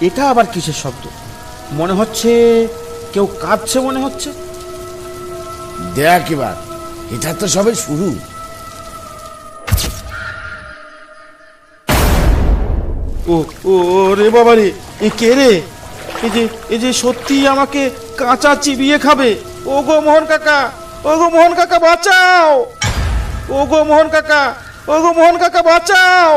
এটা আবার কিসের শব্দ? মনে হচ্ছে কেউ কাঁদছে মনে হচ্ছে। দেখ এবার, এটা তো সবে শুরু। ও ও রে বাবা রে, এ কে রে? এই যে সত্যি আমাকে কাঁচা চিবিয়ে খাবে। ও গো মোহন কাকা, ও গো মোহন কাকা বাঁচাও! ও গো মোহন কাকা, ও গো মোহন কাকা বাঁচাও!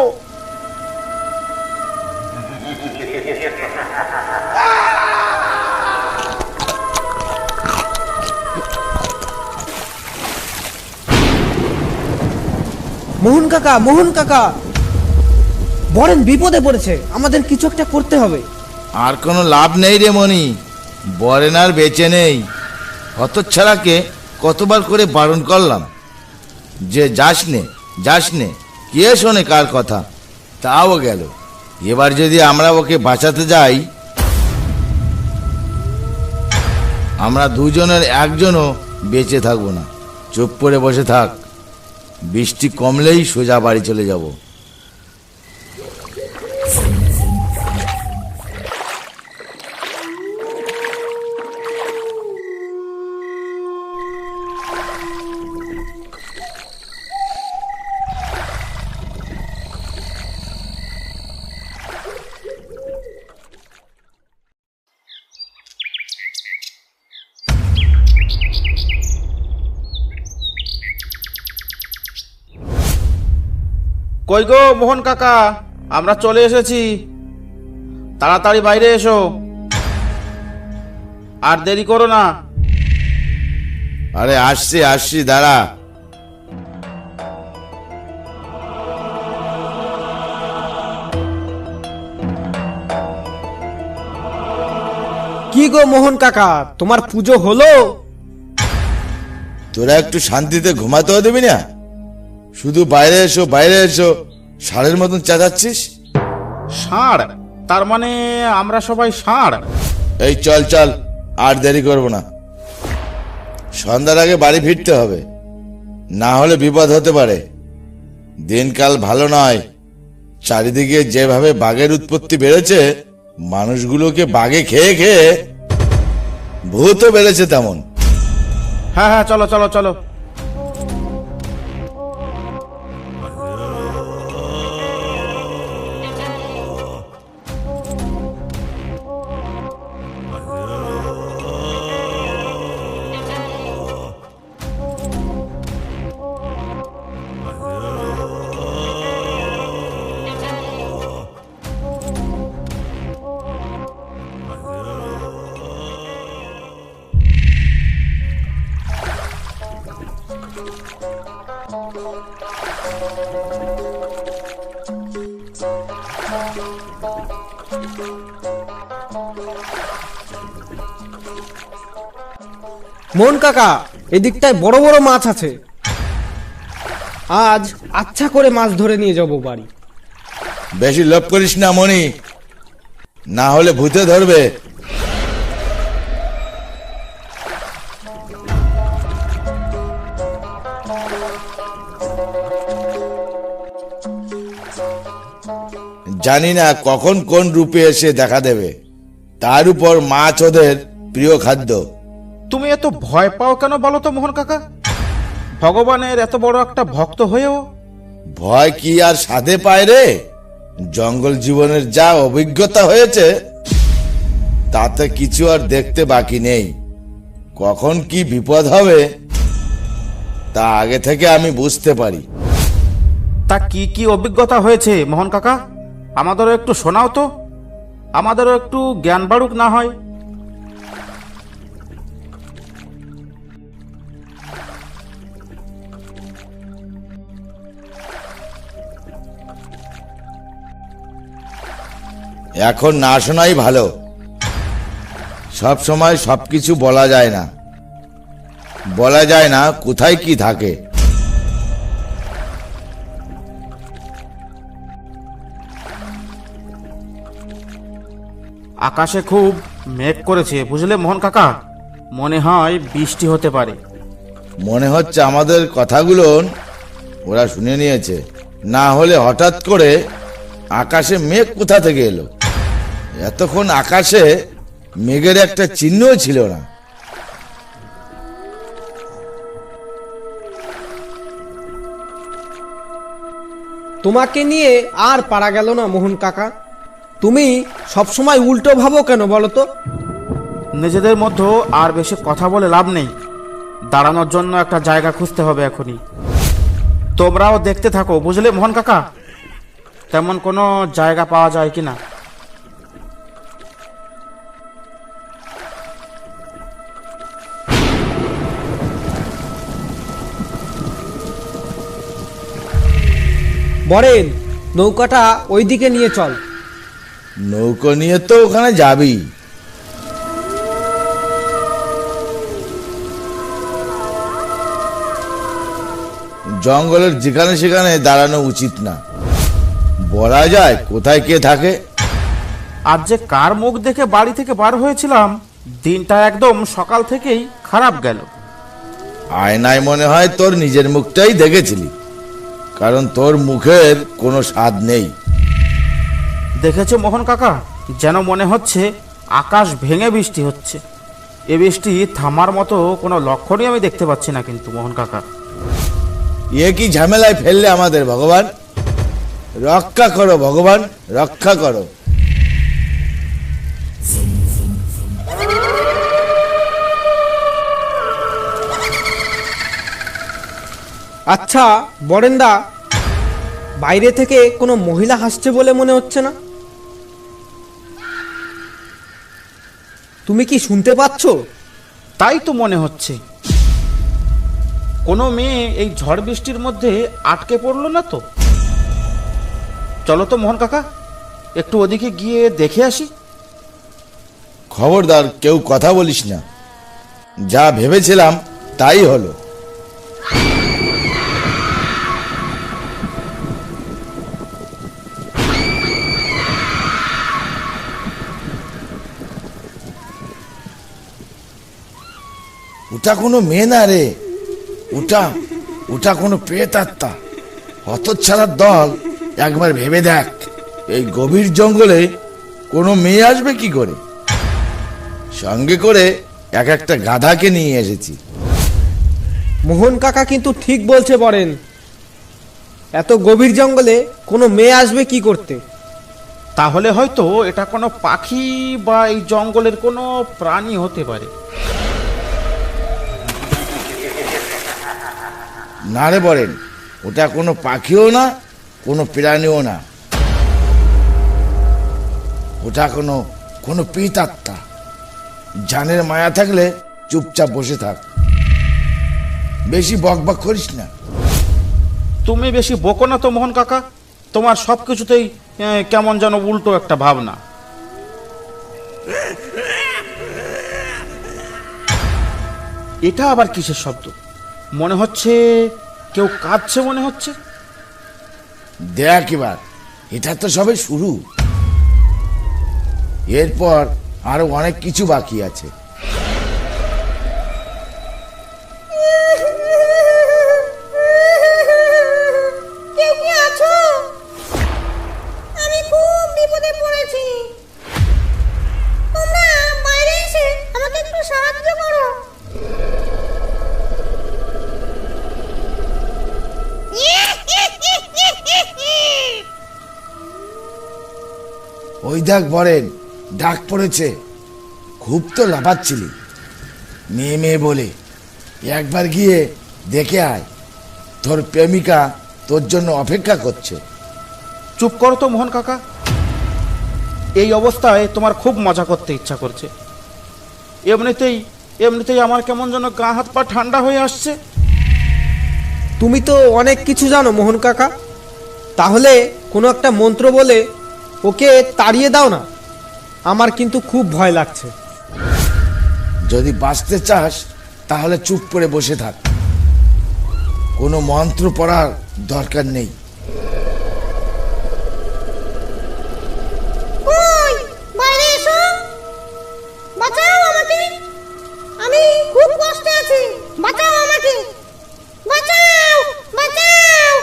মোহন কাকা, মোহন কাকা, বরেন বিপদে পড়েছে, আমাদের কিছু একটা করতে হবে। আর কোনো লাভ নেই রে মনি, বরেন আর বেঁচে নেই। হতচ্ছাড়াকে কতবার করে বারণ করলাম যে যাস নে, কে শোনে কার কথা? তাও গেল। এবার যদি আমরা ওকে বাঁচাতে যাই, আমরা দুজনের একজনও বেঁচে থাকবো না। চুপ করে বসে থাক, বৃষ্টি কমলেই সোজা বাড়ি চলে যাব। কই গো মোহন কাকা, আমরা চলে এসেছি, তাড়াতাড়ি বাইরে এসো, আর দেরি করো না। আরে আসছি, দাঁড়া। কি গো মোহন কাকা, তোমার পুজো হলো? তোরা একটু শান্তিতে ঘুমাতেও দেবি না? শুধু বাইরে এসো, ষাঁড়ের মতন চেঁচাচ্ছিস। ষাঁড়? তার মানে আমরা সবাই ষাঁড়? এই চল, আর দেরি করবো না। সন্ধ্যার আগে বাড়ি ফিরতে হবে, না হলে বিপদ হতে পারে। দিনকাল ভালো নয়, চারিদিকে যেভাবে বাঘের উৎপত্তি বেড়েছে, মানুষগুলোকে বাঘে খেয়ে খেয়ে ভূতও বেড়েছে তেমন। হ্যাঁ, চলো চলো চলো। মোহন কাকা, এদিকটায় বড় বড় মাছ আছে, আজ আচ্ছা করে মাছ ধরে নিয়ে যাব বাড়ি। বেশি লোভ করিস না মনি, না হলে ভূতে ধরবে। জানি না কখন কোন রূপে এসে দেখা দেবে, তার উপর মাছ ওদের প্রিয় খাদ্য। তুমি এত ভয় পাও কেন বলো তো মোহন কাকা? ভগবানের এত বড় একটা ভক্ত হয়েও? ভয় কি আর সাধে পায় রে? জঙ্গল জীবনের যা অভিজ্ঞতা হয়েছে, তাতে কিছু আর দেখতে বাকি নেই। কখন কি বিপদ হবে তা আগে থেকে আমি বুঝতে পারি। তা কি কি অভিজ্ঞতা হয়েছে মোহন কাকা? আমাদেরও একটু শোনাও তো, আমাদেরও একটু জ্ঞান বাড়ুক না হয়। এখন না শোনাই ভালো, সব সময় সবকিছু বলা যায় না কোথায় কি থাকে। আকাশে খুব মেঘ করেছে বুঝলে মোহন কাকা, মনে হয় বৃষ্টি হতে পারে। মনে হচ্ছে আমাদের কথাগুলো ওরা শুনে নিয়েছে, না হলে হঠাৎ করে আকাশে মেঘ কোথা থেকে এলো? এতক্ষণ আকাশে মেঘের একটা চিহ্নও ছিল না। তোমাকে নিয়ে আর পারা গেল না মোহন কাকা। তুমি সবসময় উল্টো ভাবো কেন বলো তো? নিজেদের মধ্যে আর বেশি কথা বলে লাভ নেই। দাঁড়ানোর জন্য একটা জায়গা খুঁজতে হবে এখনই। তোমরাও দেখতে থাকো, বুঝলে মোহন কাকা, তেমন কোনো জায়গা পাওয়া যায় কিনা। বরেন, নৌকাটা ওইদিকে নিয়ে চল। নৌকো নিয়ে তো ওখানে যাবি। জঙ্গলের যেখানে সেখানে দাঁড়ানো উচিত না। বলা যায় কোথায় কে থাকে। আজ যে কার মুখ দেখে বাড়ি থেকে বার হয়েছিলাম, দিনটা একদম সকাল থেকেই খারাপ গেল। আয়নায় মনে হয় তোর নিজের মুখটাই দেখেছিলি, কারণ তোর মুখের কোনো স্বাদ নেই। দেখেছো মোহন কাকা, যেন মনে হচ্ছে আকাশ ভেঙে বৃষ্টি হচ্ছে। এ বৃষ্টি থামার মতো কোনো লক্ষণই আমি দেখতে পাচ্ছি না কিন্তু মোহন কাকা। এ কি ঝামেলায় ফেললে আমাদের ভগবান? রক্ষা করো ভগবান, রক্ষা করো। আচ্ছা বরেন্দা, বাইরে থেকে কোনো মহিলা হাসছে বলে মনে হচ্ছে না? তুমি কি শুনতে পাচ্ছো? তাই তো মনে হচ্ছে। কোনো মেয়ে এই ঝড় বৃষ্টির মধ্যে আটকে পড়লো না তো? চলো তো মোহন কাকা, একটু ওদিকে গিয়ে দেখে আসি। খবরদার কেউ কথা বলিস না। যা ভেবেছিলাম তাই হলো। ওটা কোনো মেয়ে না রে, ওটা ওটা কোনো প্রেতাত্মা। হতচ্ছাড়ার দল, একবার ভেবে দেখ, এই গভীর জঙ্গলে কোনো মেয়ে আসবে কি করে? সঙ্গে করে একটা গাধাকে নিয়ে এসেছি। মোহন কাকা কিন্তু ঠিক বলছে বরেন। এত গভীর জঙ্গলে কোনো মেয়ে আসবে কি করতে? তাহলে হয়তো এটা কোনো পাখি বা এই জঙ্গলের কোনো প্রাণী হতে পারে। না রে বলেন, ওটা কোনো পাখিও না, কোনো প্রাণীও না। ওটা কোনো কোনো প্রেতাত্মা। জানের মায়া থাকলে চুপচাপ বসে থাক, বেশি বকবক করিস না। তুমি বেশি বকো না তো মোহন কাকা, তোমার সব কিছুতেই কেমন যেন উল্টো একটা ভাবনা। এটা আবার কিসের শব্দ? মনে হচ্ছে কেউ কাঁদছে মনে হচ্ছে। দেখ এবার, এটা তো সবে শুরু। এরপর আরো অনেক কিছু বাকি আছে। কেউ কি আছো? আমি খুব বিপদে পড়েছি। তোমরা বাইরে এসে আমাকে একটু সাহায্য করো। ওই দেখ বরেন, ডাক পড়েছে। খুব তো লাফাচ্ছিলি, মেয়ে মেয়ে বলে। একবার গিয়ে দেখে আয়, তোর প্রেমিকা তোর জন্য অপেক্ষা করছে। চুপ করো তো মোহন কাকা, এই অবস্থায় তোমার খুব মজা করতে ইচ্ছা করছে। এমনিতেই এমনিতেই আমার কেমন যেন গা হাত পা ঠান্ডা হয়ে আসছে। তুমি তো অনেক কিছু জানো মোহন কাকা। তাহলে কোনো একটা মন্ত্র বলে ওকে তাড়িয়ে দাও না। আমার কিন্তু খুব ভয় লাগছে। যদি বাঁচতে চাস তাহলে চুপ করে বসে থাক, কোনো মন্ত্র পড়ার দরকার নেই। কই, বাইরে এসো। বাঁচাও আমাকে, আমি খুব কষ্টে আছি। বাঁচাও আমাকে, বাঁচাও, বাঁচাও।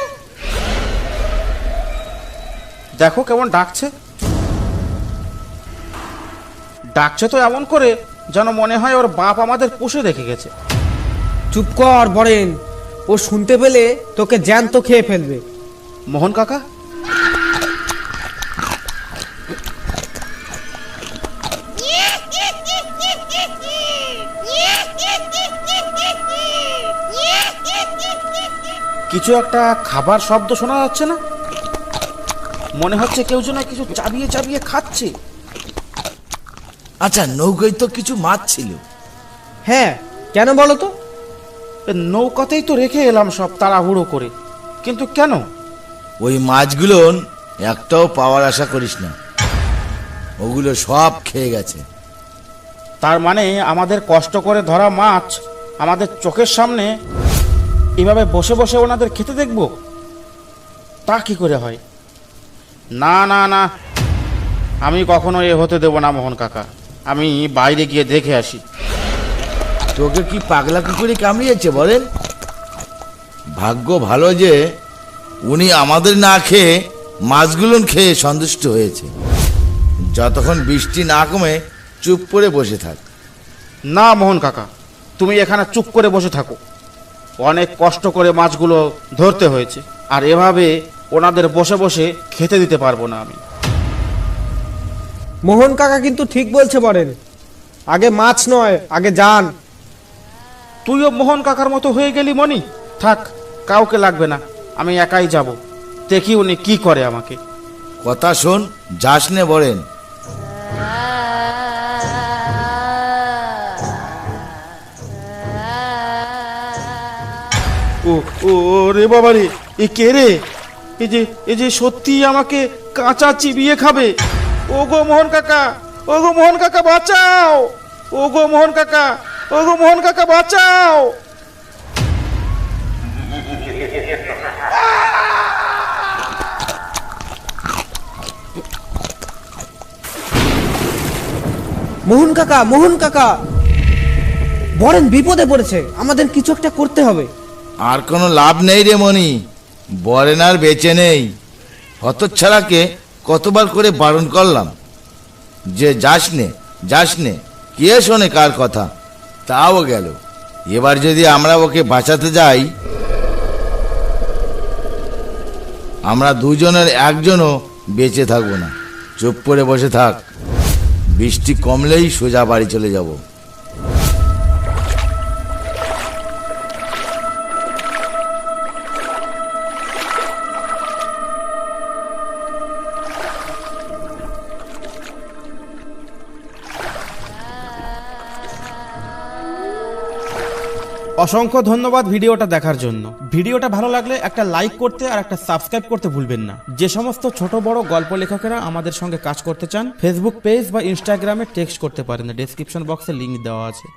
দেখো কেমন ডাকছে। ডাকছে তো এমন করে যেন মনে হয় ওর বাপ আমাদের পুষে রেখে গেছে। চুপ কর বরেন, ও শুনতে পেলে তোকে জ্যান্ত খেয়ে ফেলবে। মোহন কাকা, কিছু একটা খাবার শব্দ শোনা যাচ্ছে না? মনে হচ্ছে কেউ যেন কিছু চাবিয়ে চাবিয়ে খাচ্ছে। আচ্ছা, নৌকায় তো কিছু মাছ ছিল। হ্যাঁ, কেন বলো তো? এ নৌকাতেই তো রেখে এলাম সব তাড়াহুড়ো করে, কিন্তু কেন? ওই মাছগুলো একটাও পাওয়ার আশা করিস না, ওগুলো সব খেয়ে গেছে। তার মানে আমাদের কষ্ট করে ধরা মাছ আমাদের চোখের সামনে এভাবে বসে বসে ওনাদের খেতে দেখব? তা কি করে হয়? না না না, আমি কখনো এ হতে দেব না মোহন কাকা। আমি বাইরে গিয়ে দেখে আসি। তোকে কি পাগলা কুকুরে কামড়িয়েছে বলেন? ভাগ্য ভালো যে উনি আমাদের না খেয়ে মাছগুলো খেয়ে সন্তুষ্ট হয়েছে। যতক্ষণ বৃষ্টি না কমে চুপ করে বসে থাক। না মোহন কাকা, তুমি এখানে চুপ করে বসে থাকো। অনেক কষ্ট করে মাছগুলো ধরতে হয়েছে, আর এভাবে ওনাদের বসে বসে খেতে দিতে পারবো না আমি। মোহন কাকা কিন্তু ঠিক বলছে বরেন, আগে মাছ নয়, আগে যান। তুইও মোহন কাকার মতো হয়ে গেলি মনি। থাক, কাউকে লাগবে না, আমি একাই যাব। দেখি উনি কি করে আমাকে। কথা শোন, যাস নে বলেন। ও ও ও রে বাবা রে, এ কে রে? এই যে সত্যি আমাকে কাঁচা চিবিয়ে খাবে। ও গো মোহন কাকা, ও গো মোহন কাকা বাঁচাও! ও গো মোহন কাকা, ও গো মোহন কাকা বাঁচাও! মোহন কাকা, মোহন কাকা, বরেন বিপদে পড়েছে, আমাদের কিছু একটা করতে হবে। আর কোনো লাভ নেই রে মনি, বরেন আর বেঁচে নেই। হতচ্ছাড়াকে কতবার করে বারণ করলাম যে যাস নে, কে শোনে কার কথা? তাও গেল। এবার যদি আমরা ওকে বাঁচাতে যাই, আমরা দুজনের একজনও বেঁচে থাকবো না। চুপ করে বসে থাক, বৃষ্টি কমলেই সোজা বাড়ি চলে যাব। অসংখ্য ধন্যবাদ ভিডিওটা দেখার জন্য। ভিডিওটা ভালো লাগলে একটা লাইক করতে আর একটা সাবস্ক্রাইব করতে ভুলবেন না। যে সমস্ত ছোট বড় গল্প লেখকেরা আমাদের সঙ্গে কাজ করতে চান, ফেসবুক পেজ বা ইনস্টাগ্রামে টেক্সট করতে পারেন, ডেসক্রিপশন বক্সে লিংক দেওয়া আছে।